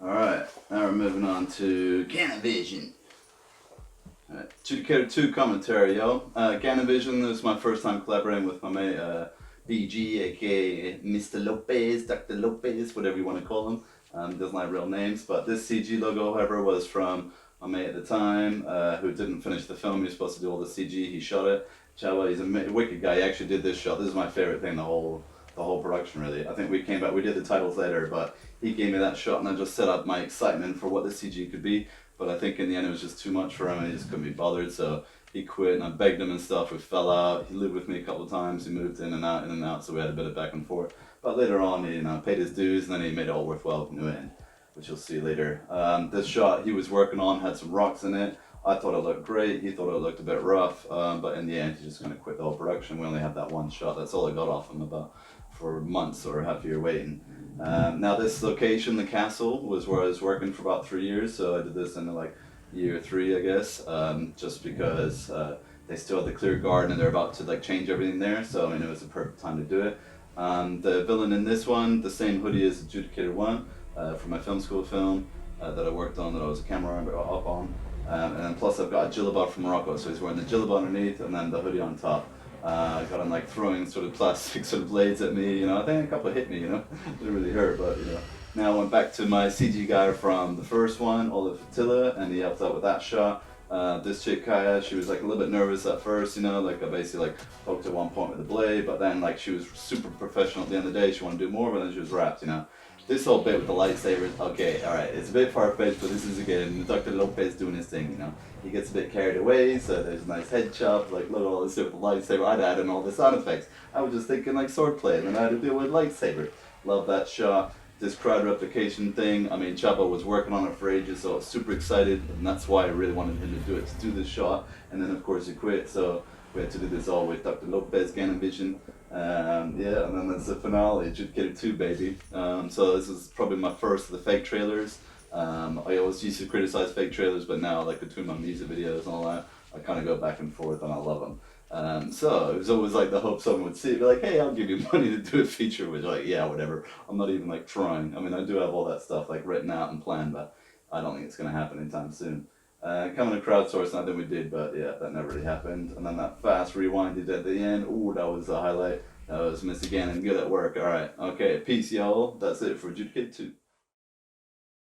Alright, now we're moving on to Canavision. Adjudicator 2 commentary, yo. Canavision, this is my first time collaborating with my mate BG, aka Mr. Lopez, Dr. Lopez, whatever you want to call him. Doesn't like real names, but this CG logo, however, was from my mate at the time who didn't finish the film. He was supposed to do all the CG, he shot it. Chava, he's a wicked guy, he actually did this shot. This is my favorite thing, the whole production really. I think we came back, we did the titles later, but he gave me that shot and I just set up my excitement for what the CG could be. But I think in the end it was just too much for him and he just couldn't be bothered, so he quit and I begged him and stuff. We fell out. He lived with me a couple of times. He moved in and out, so we had a bit of back and forth. But later on, he paid his dues and then he made it all worthwhile in the end, which you'll see later. This shot he was working on had some rocks in it. I thought it looked great. He thought it looked a bit rough, but in the end he just kind of quit the whole production. We only had that one shot. That's all I got off him about for months or half a year waiting. Now this location, the castle, was where I was working for about 3 years. So I did this in like year 3, I guess, just because they still had the clear garden and they're about to like change everything there. So I mean it was the perfect time to do it. The villain in this one, the same hoodie as Adjudicator 1 for my film school film that I worked on, that I was a camera up on. And then plus I've got a jillabot from Morocco, so he's wearing the jillabot underneath and then the hoodie on top. I got him like throwing sort of plastic sort of blades at me, I think a couple hit me, it didn't really hurt, but Now I went back to my CG guy from the first one, Olive Fatilla, and he helped out with that shot. This chick Kaya, she was like a little bit nervous at first, like I basically like poked at one point with the blade, but then like she was super professional at the end of the day. She wanted to do more, but then she was wrapped, This whole bit with the lightsabers, okay, alright, it's a bit far-fetched, but this is again Dr. Lopez doing his thing, He gets a bit carried away, so there's a nice head chop, like look at all this shit with the lightsaber. I'd add in all the sound effects. I was just thinking like swordplay, and then I had to deal with lightsaber. Love that shot. This crowd replication thing, I mean Chapa was working on it for ages, so I was super excited, and that's why I really wanted him to do it, to do this shot, and then of course he quit, so we had to do this all with Dr. Lopez, Canavision. And then that's the finale, Adjudicator 2, baby. So this is probably my first of the fake trailers. I always used to criticize fake trailers, but now, like between my music videos and all that, I kind of go back and forth and I love them. So it was always like the hope someone would see it, be like, hey, I'll give you money to do a feature, which like, yeah, whatever. I'm not even like trying. I mean, I do have all that stuff like written out and planned, but I don't think it's going to happen anytime soon. Coming to crowdsourcing, I think we did, but yeah, that never really happened. And then that fast rewind he did at the end, ooh, that was a highlight. That was Mr. Gannon, good at work. Alright, okay, peace y'all. That's it for Adjudicator 2.